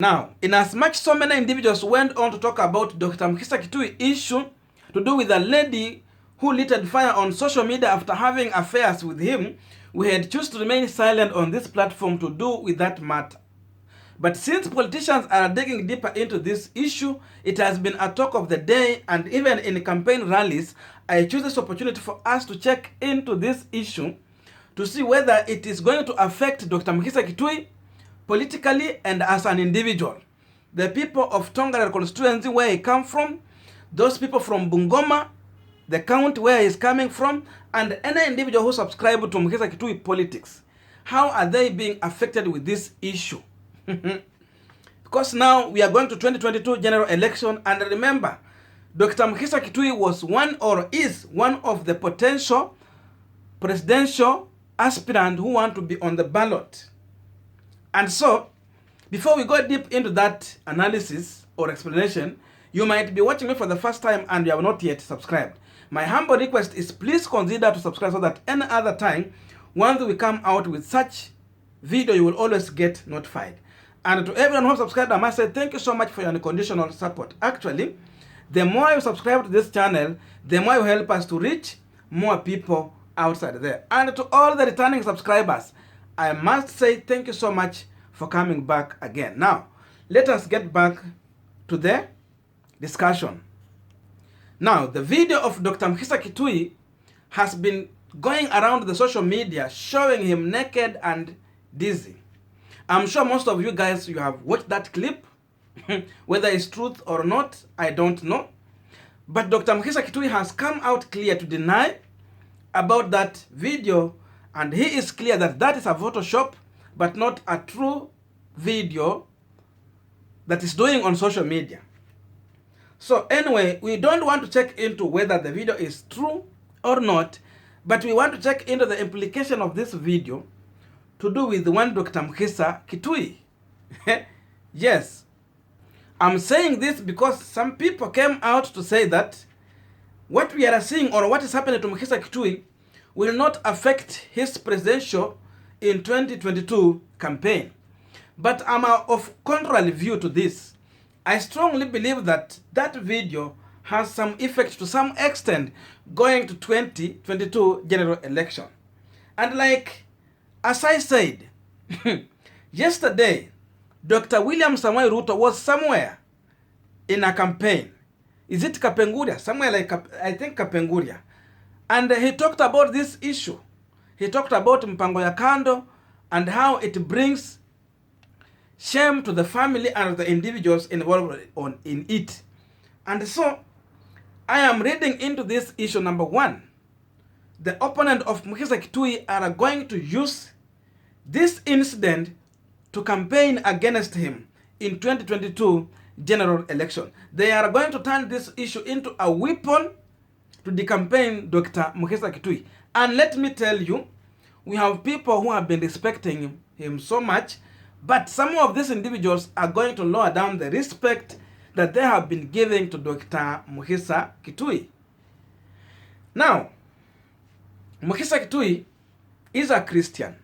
Now, in as much so many individuals went on to talk about Dr. Mukhisa Kituyi issue to do with a lady who lit fire on social media after having affairs with him, we had chosen to remain silent on this platform to do with that matter. But since politicians are digging deeper into this issue, it has been a talk of the day, and even in campaign rallies, I choose this opportunity for us to check into this issue to see whether it is going to affect Dr. Mukhisa Kituyi politically and as an individual. The people of Tongara constituency where he come from, those people from Bungoma, the county where he's coming from, and any individual who subscribe to Mukhisa Kituyi politics, how are they being affected with this issue? Because now we are going to 2022 general election, and remember, Dr. Mukhisa Kituyi was one or is one of the potential presidential aspirants who want to be on the ballot. And so, before we go deep into that analysis or explanation, you might be watching me for the first time and you have not yet subscribed. My humble request is please consider to subscribe so that any other time, once we come out with such video, you will always get notified. And to everyone who has subscribed, I must say thank you so much for your unconditional support. Actually, the more you subscribe to this channel, the more you help us to reach more people outside there. And to all the returning subscribers, I must say thank you so much for coming back again. Now, let us get back to the discussion. Now, the video of Dr. Mukhisa Kituyi has been going around the social media showing him naked and dizzy. I'm sure most of you guys, you have watched that clip. Whether it's truth or not, I don't know. But Dr. Mukhisa Kituyi has come out clear to deny about that video, and he is clear that that is a Photoshop, but not a true video that is doing on social media. So anyway, we don't want to check into whether the video is true or not, but we want to check into the implication of this video to do with one Dr. Mukhisa Kituyi. Yes, I'm saying this because some people came out to say that what we are seeing or what is happening to Mukhisa Kituyi will not affect his presidential in 2022 campaign. But I'm of contrary view to this. I strongly believe that that video has some effect to some extent going to 2022 general election. And like, as I said, yesterday, Dr. William Samoei Ruto was somewhere in a campaign. Is it Kapenguria? Somewhere like, I think Kapenguria. And he talked about this issue. He talked about mpango ya kando and how it brings shame to the family and the individuals involved in it. And so, I am reading into this issue number one. The opponent of Mukhisa Kituyi are going to use this incident to campaign against him in 2022 general election. They are going to turn this issue into a weapon to decampaign Dr. Mukhisa Kituyi. And let me tell you, we have people who have been respecting him so much, but some of these individuals are going to lower down the respect that they have been giving to Dr. Mukhisa Kituyi. Now, Mukhisa Kituyi is a Christian,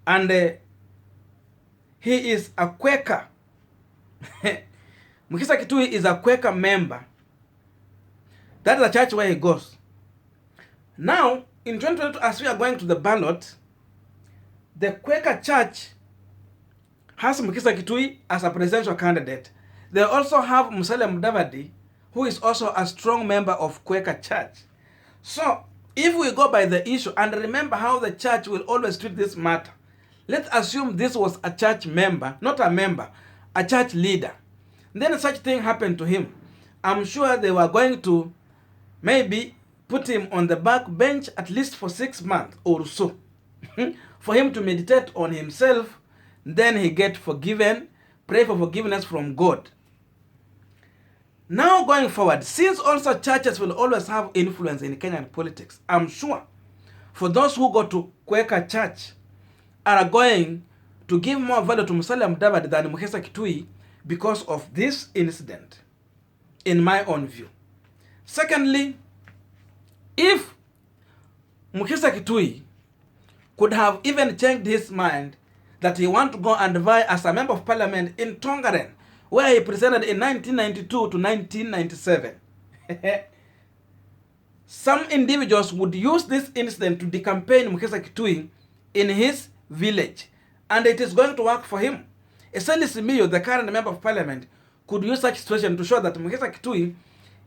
and he is a Quaker. Mukhisa Kituyi is a Quaker member. That is the church where he goes. Now, in 2022, as we are going to the ballot, the Quaker church has Mukhisa Kituyi as a presidential candidate. They also have Musalia Mudavadi, who is also a strong member of Quaker church. So, if we go by the issue and remember how the church will always treat this matter, let's assume this was a church member, not a member, a church leader. Then such thing happened to him. I'm sure they were going to maybe put him on the back bench at least for 6 months or so for him to meditate on himself. Then he get forgiven, pray for forgiveness from God. Now going forward, since also churches will always have influence in Kenyan politics, I'm sure for those who go to Quaker church are going to give more value to Musalia Mudavadi than Mukhisa Kituyi because of this incident, in my own view. Secondly, if Mukhisa Kituyi could have even changed his mind that he want to go and vie as a member of parliament in Tongaren, where he presented in 1992 to 1997. Some individuals would use this incident to decampaign Mukhisa Kituyi in his village, and it is going to work for him. Essentially, Simiyu, the current member of parliament, could use such situation to show that Mukhisa Kituyi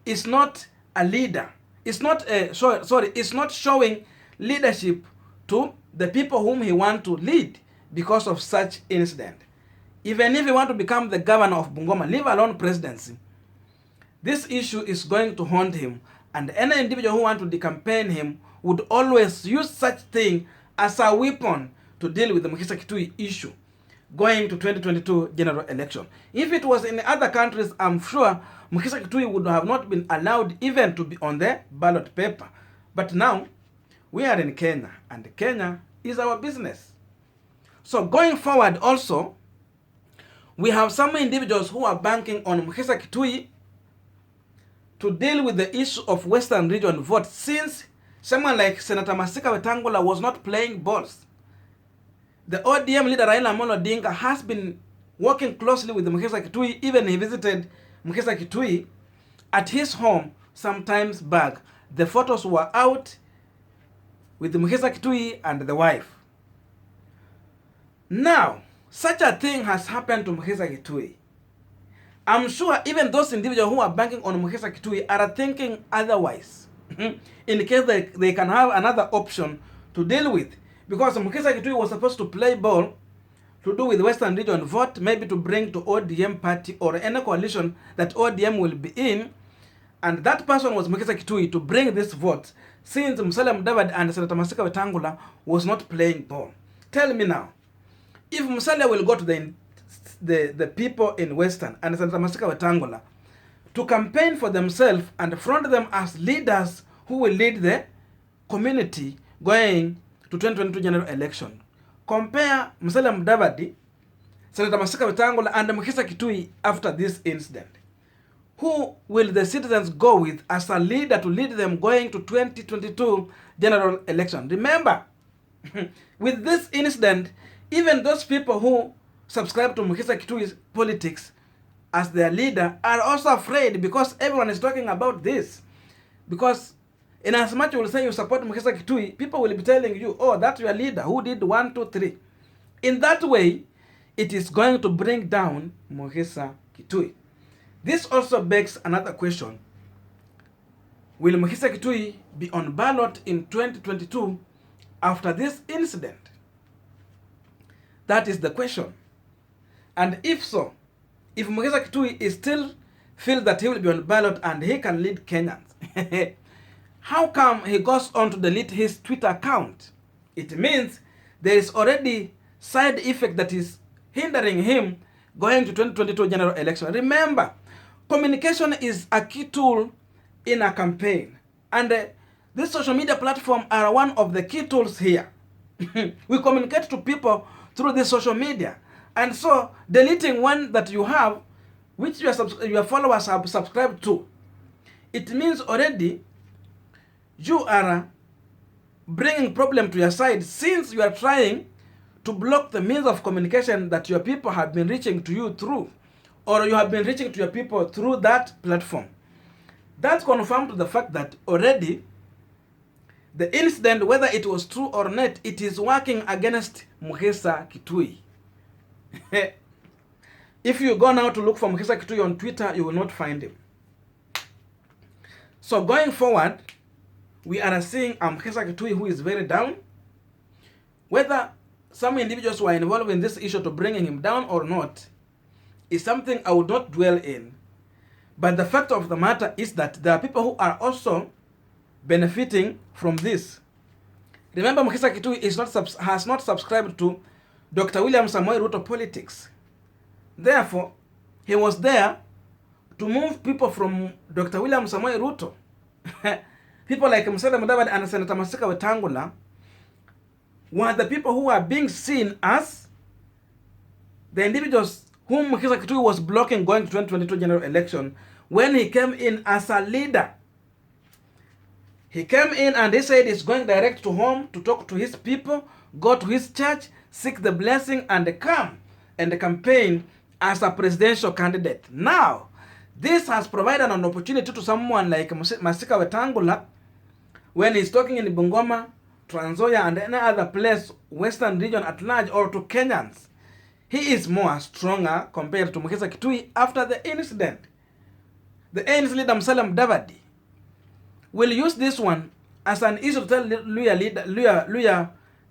is not a leader. It's not it's not showing leadership to the people whom he want to lead because of such incident. Even if he want to become the governor of Bungoma, leave alone presidency, this issue is going to haunt him, and any individual who want to decampaign him would always use such thing as a weapon to deal with the Mukhisa Kituyi issue going to 2022 general election. If it was in other countries, I'm sure Mukhisa Kituyi would have not been allowed even to be on the ballot paper. But now, we are in Kenya, and Kenya is our business. So going forward also, we have some individuals who are banking on Mukhisa Kituyi to deal with the issue of Western region vote, since someone like Senator Masika Wetangula was not playing balls. The ODM leader Raila Amolo Odinga has been working closely with Mukhisa Kituyi. Even he visited Mukhisa Kituyi at his home some times back. The photos were out with Mukhisa Kituyi and the wife. Now, such a thing has happened to Mukhisa Kituyi. I'm sure even those individuals who are banking on Mukhisa Kituyi are thinking otherwise, in case they can have another option to deal with. Because Mukhisa Kituyi was supposed to play ball to do with Western region vote, maybe to bring to ODM party or any coalition that ODM will be in. And that person was Mukhisa Kituyi to bring this vote, since Musalia Mudavadi and Senator Masika Wetangula was not playing ball. Tell me now, if Musalia will go to the people in Western and Senator Masika Wetangula to campaign for themselves and front them as leaders who will lead the community going to 2022 general election, compare Musalia Mudavadi, Senator Masika Wetangula, and Mukhisa Kituyi after this incident. Who will the citizens go with as a leader to lead them going to 2022 general election? Remember, with this incident, even those people who subscribe to Mukhisa Kituyi's politics as their leader are also afraid, because everyone is talking about this. Because in as much you will say you support Mukhisa Kituyi, people will be telling you, oh, that's your leader who did 1, 2, 3. In that way, it is going to bring down Mukhisa Kituyi. This also begs another question. Will Mukhisa Kituyi be on ballot in 2022 after this incident? That is the question. And if so, if Mukhisa Kituyi is still feel that he will be on ballot and he can lead Kenyans, how come he goes on to delete his Twitter account? It means there is already side effect that is hindering him going to 2022 general election. Remember, communication is a key tool in a campaign. And these social media platforms are one of the key tools here. We communicate to people through this social media. And so, deleting one that you have, which your followers have subscribed to, it means already you are bringing problem to your side, since you are trying to block the means of communication that your people have been reaching to you through, or you have been reaching to your people through that platform. That's confirmed to the fact that already the incident, whether it was true or not, it is working against Mukhisa Kituyi. If you go now to look for Mukhisa Kituyi on Twitter, you will not find him. So going forward, we are seeing Mukhisa Kituyi who is very down. Whether some individuals were involved in this issue to bringing him down or not is something I would not dwell in. But the fact of the matter is that there are people who are also benefiting from this. Remember, Mukhisa Kituyi has not subscribed to Dr. William Samoei Ruto politics. Therefore, he was there to move people from Dr. William Samoei Ruto. People like Musalia Mudavadi and Senator Masika Wetangula were the people who are being seen as the individuals whom Mukhisa Kituyi was blocking going to 2022 general election when he came in as a leader. He came in and he said he's going direct to home to talk to his people, go to his church, seek the blessing and come and campaign as a presidential candidate. Now, this has provided an opportunity to someone like Masika Wetangula when he's talking in Bungoma, Trans Nzoia, and any other place, Western region at large, or to Kenyans. He is more stronger compared to Mukhisa Kituyi after the incident. The ANC leader Musalia Mudavadi will use this one as an issue to tell the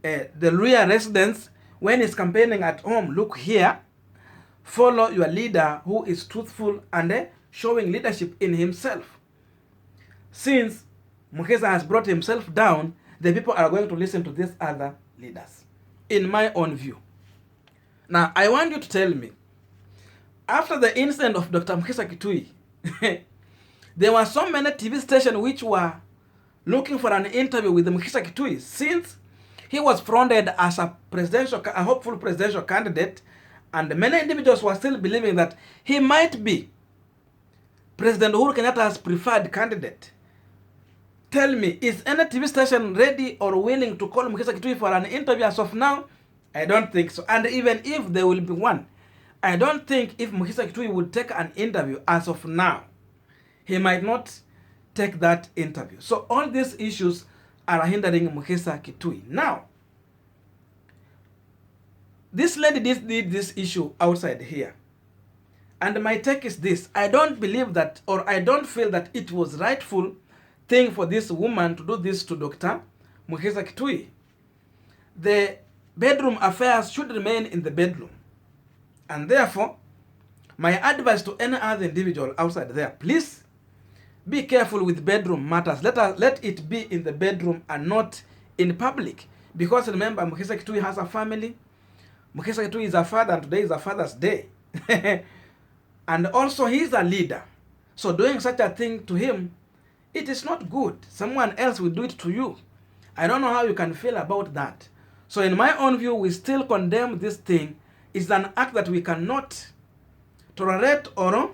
Luhya residents when he's campaigning at home, look here, follow your leader who is truthful and showing leadership in himself. Since Mukhisa has brought himself down, the people are going to listen to these other leaders, in my own view. Now, I want you to tell me, after the incident of Dr. Mukhisa Kituyi, there were so many TV stations which were looking for an interview with Mukhisa Kituyi since he was fronted as a hopeful presidential candidate, and many individuals were still believing that he might be President Uhuru Kenyatta's preferred candidate. Tell me, is any TV station ready or willing to call Mukhisa Kituyi for an interview as of now? I don't think so. And even if there will be one, I don't think if Mukhisa Kituyi would take an interview as of now, he might not take that interview. So all these issues are hindering Mukhisa Kituyi. Now, this lady did this issue outside here. And my take is this: I don't believe that, or I don't feel that it was rightful thing for this woman to do this to Dr. Mukhisa Kituyi. The bedroom affairs should remain in the bedroom. And therefore, my advice to any other individual outside there, please be careful with bedroom matters. Let it be in the bedroom and not in public. Because remember, Mukhisa Kituyi has a family. Mukhisa Kituyi is a father, and today is a Father's Day. And also, he is a leader. So doing such a thing to him, it is not good. Someone else will do it to you. I don't know how you can feel about that. So in my own view, we still condemn this thing. It's an act that we cannot tolerate or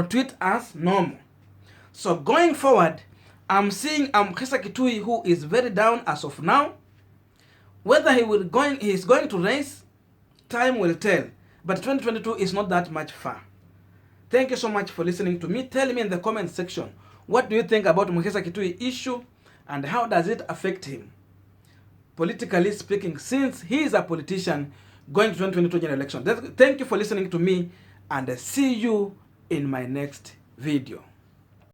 treat as normal. So going forward, I'm seeing Mukhisa Kituyi, who is very down as of now. Whether he is going to raise, time will tell. But 2022 is not that much far. Thank you so much for listening to me. Tell me in the comment section, what do you think about Mukhisa Kituyi issue and how does it affect him, politically speaking, since he is a politician going to 2022 general election. Thank you for listening to me, and see you in my next video.